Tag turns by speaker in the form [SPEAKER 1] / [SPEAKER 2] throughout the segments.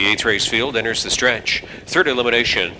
[SPEAKER 1] The 8th race field enters the stretch. Third elimination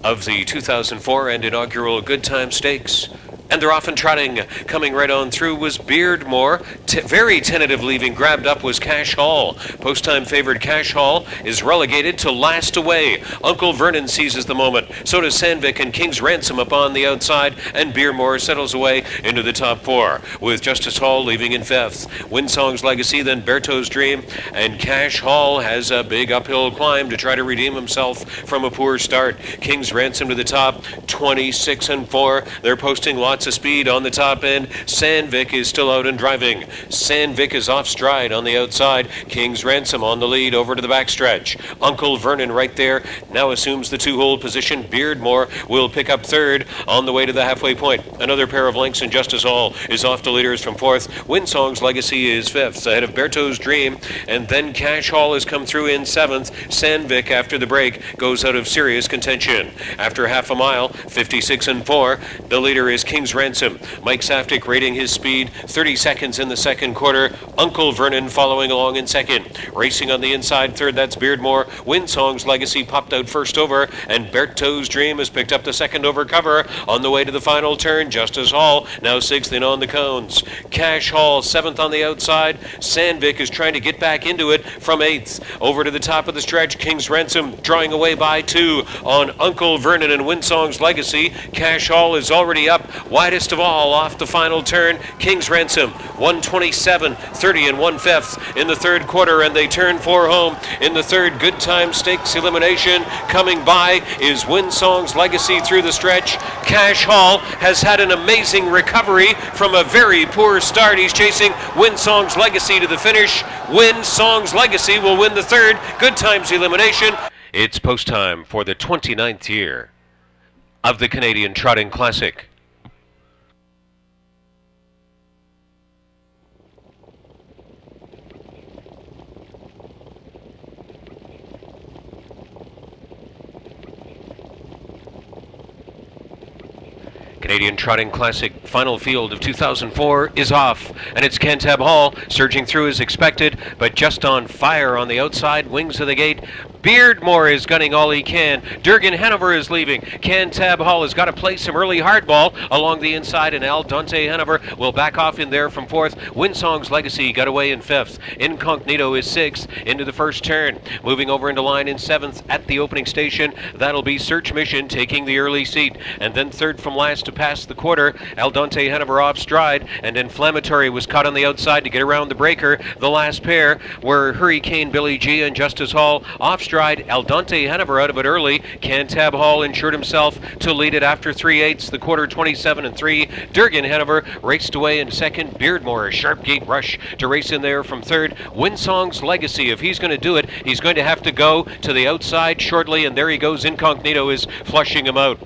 [SPEAKER 1] of the 2004 and inaugural Good Time Stakes. And they're off and trotting. Coming right on through was Beardmore. Very tentative leaving. Grabbed up was Cash Hall. Post-time favored Cash Hall is relegated to last away. Uncle Vernon seizes the moment. So does Sandvik and King's Ransom up on the outside. And Beardmore settles away into the top 4. With Justice Hall leaving in 5th. Windsong's Legacy, then Berto's Dream. And Cash Hall has a big uphill climb to try to redeem himself from a poor start. King's Ransom to the top. 26 and 4. They're posting lots of speed on the top end. Sandvik is still out and driving. Sandvik is off stride on the outside. King's Ransom on the lead over to the backstretch. Uncle Vernon right there now assumes the 2-hold position. Beardmore will pick up 3rd on the way to the halfway point. Another pair of lengths, and Justice Hall is off to leaders from 4th. Windsong's Legacy is 5th ahead of Berto's Dream, and then Cash Hall has come through in 7th. Sandvik after the break goes out of serious contention. After half a mile, 56 and 4, the leader is King's Ransom. Mike Saftik rating his speed, 30 seconds in the second quarter. Uncle Vernon following along in second. Racing on the inside third, that's Beardmore. Windsong's Legacy popped out first over, and Berto's Dream has picked up the second over cover on the way to the final turn. Justice Hall now 6th in on the cones. Cash Hall 7th on the outside. Sandvik is trying to get back into it from 8th. Over to the top of the stretch, King's Ransom drawing away by 2 on Uncle Vernon and Windsong's Legacy. Cash Hall is already up. Widest of all off the final turn. King's Ransom 127, 30 and 1/5 in the third quarter, and they turn 4 home in the third Good Time Stakes elimination. Coming by is Windsong's Legacy through the stretch. Cash Hall has had an amazing recovery from a very poor start. He's chasing Windsong's Legacy to the finish. Windsong's Legacy will win the third Good Times elimination. It's post time for the 29th year of the Canadian Trotting Classic. Canadian Trotting Classic final field of 2004 is off, and it's Cantab Hall surging through as expected, but just on fire on the outside wings of the gate. Beardmore is gunning all he can. Durgan Hanover is leaving. Cantab Hall has got to play some early hardball along the inside, and Al Dante Hanover will back off in there from 4th. Windsong's Legacy got away in 5th. Incognito is 6th into the first turn. Moving over into line in 7th at the opening station. That'll be Search Mission taking the early seat. And then 3rd from last to pass the quarter. Al Dante Hanover off stride, and Inflammatory was caught on the outside to get around the breaker. The last pair were Hurricane Billy G and Justice Hall off stride. Al Dante Hanover out of it early. Cantab Hall insured himself to lead it after 3/8. The quarter 27 and 3. Durgan Hanover raced away in second. Beardmore a sharp gate rush to race in there from 3rd. Windsong's Legacy, if he's going to do it, he's going to have to go to the outside shortly, and there he goes. Incognito is flushing him out.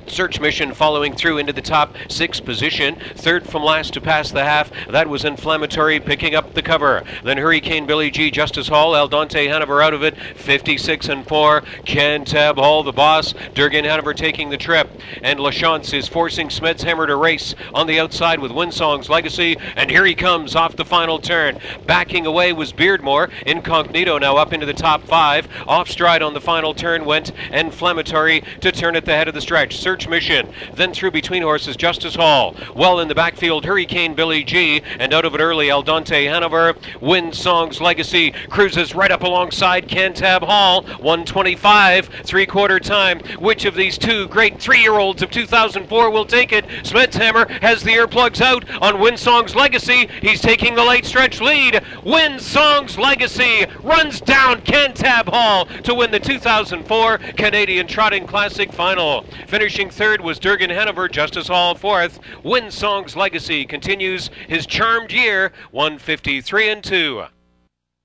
[SPEAKER 1] Search Mission following through into the top 6 position. 3rd from last to pass the half. That was Inflammatory picking up the cover. Then Hurricane Billy G, Justice Hall, Al Dante Hanover out of it. 56 and 4. Cantab Hall the boss. Durgan Hanover taking the trip. And LaChance is forcing Smetshammer to race on the outside with Windsong's Legacy. And here he comes off the final turn. Backing away was Beardmore. Incognito now up into the top 5. Off stride on the final turn went Inflammatory to turn at the head of the stretch. Search Mission, then through between horses Justice Hall, well in the backfield Hurricane Billy G, and out of it early Al Dante Hanover. Windsong's Legacy cruises right up alongside Cantab Hall. 125 3/4 time. Which of these two great 3-year-olds of 2004 will take it? Smetshammer has the earplugs out on Windsong's Legacy. He's taking the late stretch lead. Windsong's Legacy runs down Cantab Hall to win the 2004 Canadian Trotting Classic final. Finishing 3rd was Durgan Hanover, Justice Hall 4th. Windsong's Legacy continues his charmed year, 153 and 2.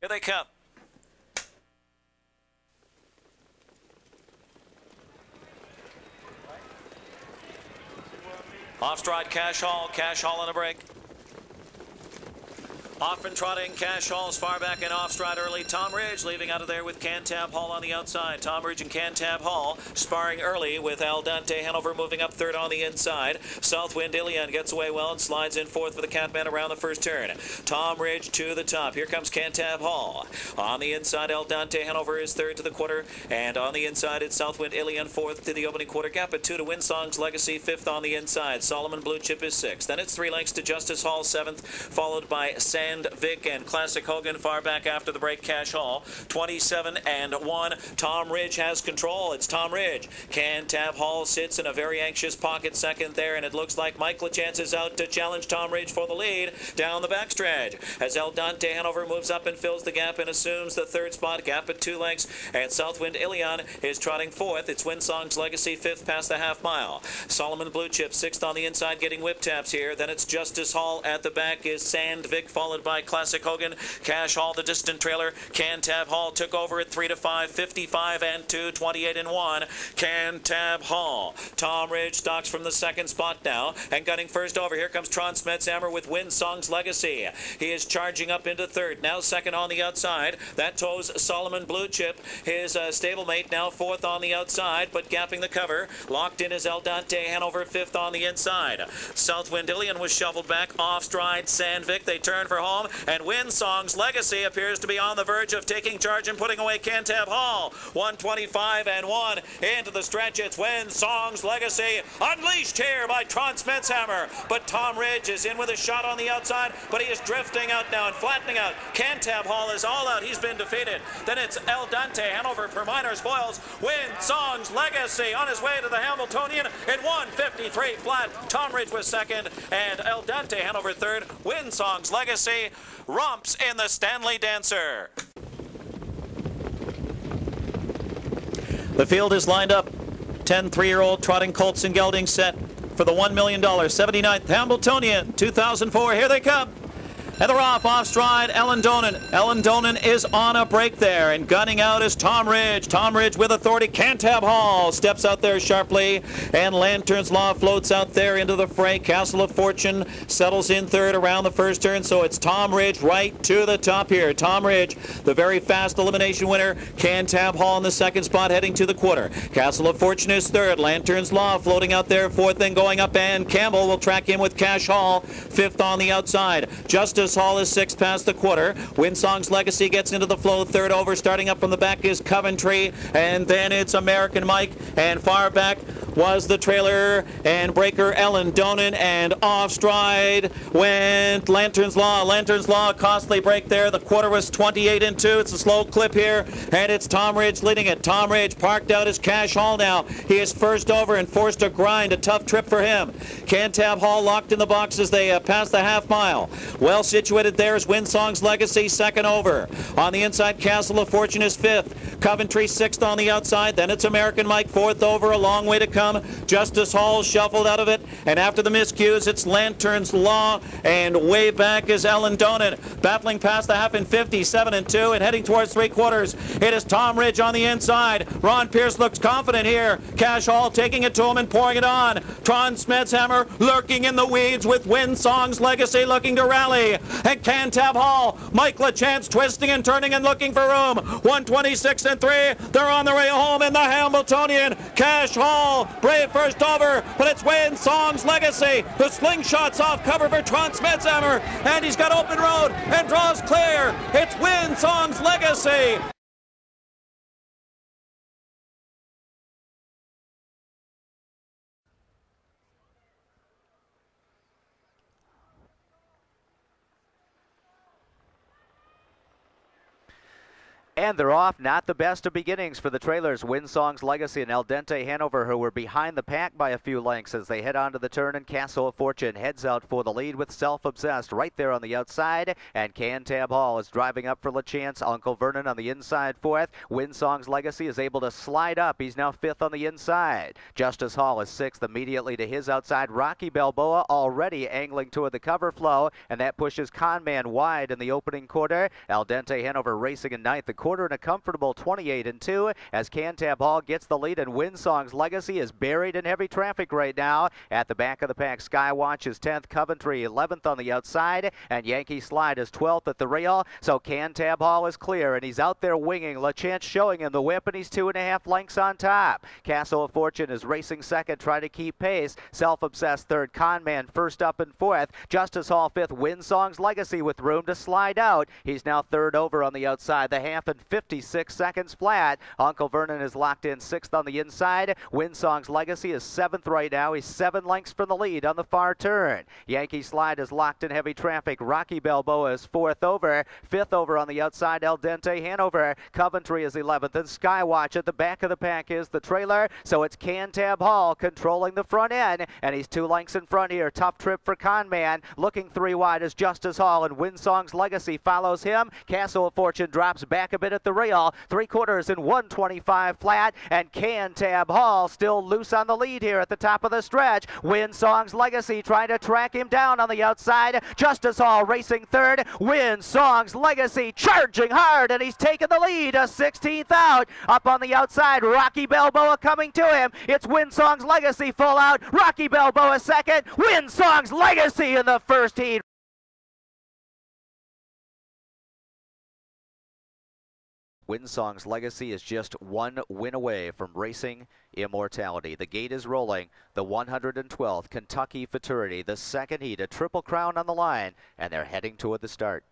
[SPEAKER 2] Here they come. Off stride Cash Hall on a break. Off and trotting, Cash Hall's far back and off stride early. Tom Ridge leaving out of there with Cantab Hall on the outside. Tom Ridge and Cantab Hall sparring early with Al Dante Hanover moving up third on the inside. Southwind Ilion gets away well and slides in fourth for the Catman around the first turn. Tom Ridge to the top. Here comes Cantab Hall. On the inside, Al Dante Hanover is third to the quarter. And on the inside, it's Southwind Ilion fourth to the opening quarter. Gap at 2 to Windsong's Legacy, fifth on the inside. Solomon Blue Chip is sixth. Then it's 3 lengths to Justice Hall, seventh, followed by Sand Vic and Classic Hogan far back after the break. Cash Hall 27-1. Tom Ridge has control. It's Tom Ridge. Cantab Hall sits in a very anxious pocket second there, and it looks like Mike LaChance is out to challenge Tom Ridge for the lead down the backstretch as El Dante Hanover moves up and fills the gap and assumes the third spot. Gap at 2 lengths, and Southwind Ilion is trotting fourth. It's Windsong's Legacy fifth past the half mile. Solomon Blue Chip sixth on the inside, getting whip taps here. Then it's Justice Hall at the back is Sand Vic, followed by Classic Hogan. Cash Hall, the distant trailer. Cantab Hall took over at 3 to 5, 55-2, 28-1. Cantab Hall. Tom Ridge stalks from the second spot now and gunning first over. Here comes Tron Smetshammer with Windsong's Legacy. He is charging up into third. Now second on the outside. That toes Solomon Blue Chip. His stablemate now fourth on the outside, but gapping the cover. Locked in is El Dante Hanover fifth on the inside. Southwind Ilion was shoveled back off stride. Sandvik, they turn for home, and Windsong's Legacy appears to be on the verge of taking charge and putting away Cantab Hall. 125-1 into the stretch. It's Windsong's Legacy unleashed here by Tron Smetshammer, but Tom Ridge is in with a shot on the outside, but he is drifting out now and flattening out. Cantab Hall is all out. He's been defeated. Then it's El Dante Hanover for minor spoils. Windsong's Legacy on his way to the Hamiltonian in 153 flat. Tom Ridge was second and El Dante Hanover third. Windsong's Legacy romps in the Stanley Dancer. The field is lined up. 10 3-year-old trotting colts and geldings set for the $1 million 79th Hamiltonian 2004. Here they come. And they're off stride, Ellen Donan. Ellen Donan is on a break there, and gunning out is Tom Ridge. Tom Ridge with authority. Cantab Hall steps out there sharply, and Lantern's Law floats out there into the fray. Castle of Fortune settles in third around the first turn, so it's Tom Ridge right to the top here. Tom Ridge, the very fast elimination winner. Cantab Hall in the second spot, heading to the quarter. Castle of Fortune is third. Lantern's Law floating out there fourth, then going up, and Campbell will track in with Cash Hall fifth on the outside. Justice Hall is sixth past the quarter. Windsong's Legacy gets into the flow third over. Starting up from the back is Coventry, and then it's American Mike, and far back was the trailer and breaker Ellen Donan, and off stride went Lantern's Law. Lantern's Law, costly break there. The quarter was 28-2. It's a slow clip here, and it's Tom Ridge leading it. Tom Ridge parked out his Cash Hall now. He is first over and forced to grind. A tough trip for him. Cantab Hall locked in the box as they pass the half mile. Well situated there is Windsong's Legacy second over. On the inside, Castle of Fortune is fifth. Coventry sixth on the outside. Then it's American Mike fourth over. A long way to come. Justice Hall shuffled out of it, and after the miscues, it's Lantern's Law, and way back is Ellen Donan, battling past the half in 57-2 and heading towards three quarters. It is Tom Ridge on the inside. Ron Pierce looks confident here. Cash Hall taking it to him and pouring it on. Tron Smetshammer lurking in the weeds with Windsong's Legacy looking to rally, and Cantab Hall, Mike LaChance twisting and turning and looking for room. 126-3. They're on their way home in the Hamiltonian. Cash Hall brave first over, but it's Windsong's Legacy. The slingshot's off cover for Tron Smetshammer, and he's got open road and draws clear. It's Windsong's Legacy.
[SPEAKER 3] And they're off. Not the best of beginnings for the trailers. Windsong's Legacy and El Dente Hanover, who were behind the pack by a few lengths as they head onto the turn, and Castle of Fortune heads out for the lead with Self-Obsessed right there on the outside, and Cantab Hall is driving up for LaChance. Uncle Vernon on the inside fourth. Windsong's Legacy is able to slide up. He's now fifth on the inside. Justice Hall is sixth immediately to his outside. Rocky Balboa already angling toward the cover flow, and that pushes Conman wide in the opening quarter. El Dente Hanover racing in ninth. The quarter in a comfortable 28-2 as Cantab Hall gets the lead, and Windsong's Legacy is buried in heavy traffic right now. At the back of the pack, Skywatch is 10th, Coventry 11th on the outside, and Yankee Slide is 12th at the rail. So Cantab Hall is clear, and he's out there winging. LaChance showing him the whip, and he's 2.5 lengths on top. Castle of Fortune is racing second, trying to keep pace. Self-Obsessed third, Conman first up and fourth. Justice Hall fifth, Windsong's Legacy with room to slide out. He's now third over on the outside, the half and 56 seconds flat. Uncle Vernon is locked in sixth on the inside. Windsong's Legacy is seventh right now. He's 7 lengths from the lead on the far turn. Yankee Slide is locked in heavy traffic. Rocky Balboa is fourth over. Fifth over on the outside, El Dente Hanover. Coventry is 11th, and Skywatch at the back of the pack is the trailer. So it's Cantab Hall controlling the front end, and he's 2 lengths in front here. Tough trip for Conman. Looking 3 wide is Justice Hall, and Windsong's Legacy follows him. Castle of Fortune drops back a bit at the rail. 3/4 in 125 flat, and Cantab Hall still loose on the lead here at the top of the stretch. Windsong's Legacy trying to track him down on the outside. Justice Hall racing third. Windsong's Legacy charging hard, and he's taking the lead. A 16th out. Up on the outside, Rocky Balboa coming to him. It's Windsong's Legacy full out. Rocky Balboa second. Windsong's Legacy in the first heat. Windsong's Legacy is just 1 win away from racing immortality. The gate is rolling. The 112th Kentucky Futurity. The second heat, a Triple Crown on the line, and they're heading toward the start.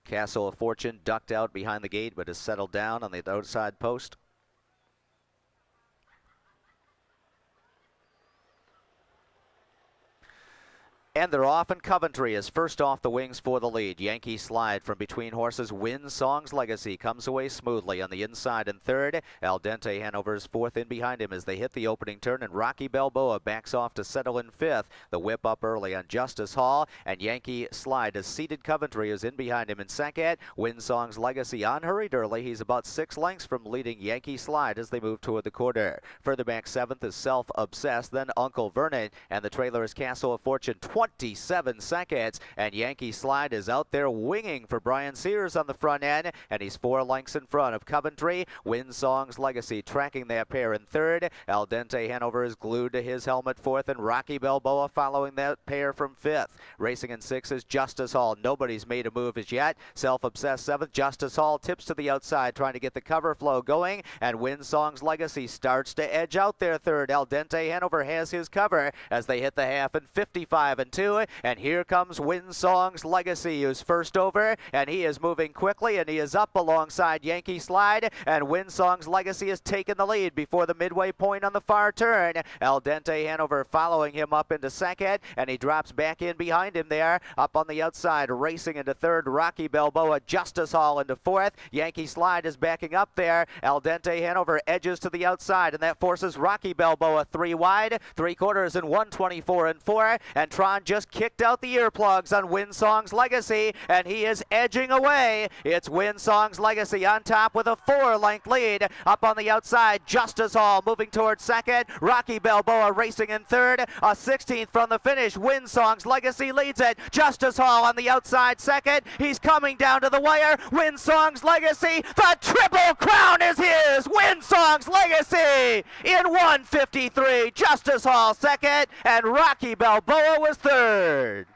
[SPEAKER 3] Castle of Fortune ducked out behind the gate, but has settled down on the outside post. And they're off, and Coventry is first off the wings for the lead. Yankee Slide from between horses. Windsong's Legacy comes away smoothly on the inside in third. Al Dente Hanover is fourth in behind him as they hit the opening turn, and Rocky Balboa backs off to settle in fifth. The whip up early on Justice Hall, and Yankee Slide has seated Coventry, who's in behind him in second. Windsong's Legacy unhurried early. He's about 6 lengths from leading Yankee Slide as they move toward the quarter. Further back, seventh is Self-Obsessed, then Uncle Vernon, and the trailer is Castle of Fortune. 27 seconds, and Yankee Slide is out there winging for Brian Sears on the front end, and he's 4 lengths in front of Coventry. Windsong's Legacy tracking that pair in third. Al Dente Hanover is glued to his helmet fourth, and Rocky Balboa following that pair from fifth. Racing in sixth is Justice Hall. Nobody's made a move as yet. Self-Obsessed seventh. Justice Hall tips to the outside trying to get the cover flow going, and Windsong's Legacy starts to edge out there third. Al Dente Hanover has his cover as they hit the half in 55-2. And here comes Windsong's Legacy, who's first over, and he is moving quickly, and he is up alongside Yankee Slide, and Windsong's Legacy has taken the lead before the midway point on the far turn. Al Dente Hanover following him up into second, and he drops back in behind him there. Up on the outside, racing into third, Rocky Balboa. Justice Hall into fourth. Yankee Slide is backing up there. Al Dente Hanover edges to the outside, and that forces Rocky Balboa 3 wide. 3/4 in 124-4, and Tron just kicked out the earplugs on Windsong's Legacy, and he is edging away. It's Windsong's Legacy on top with a 4-length lead. Up on the outside, Justice Hall moving towards second. Rocky Balboa racing in third. A 16th from the finish. Windsong's Legacy leads it. Justice Hall on the outside second. He's coming down to the wire. Windsong's Legacy. The Triple Crown is his. Windsong's Legacy in 153. Justice Hall second, and Rocky Balboa was third.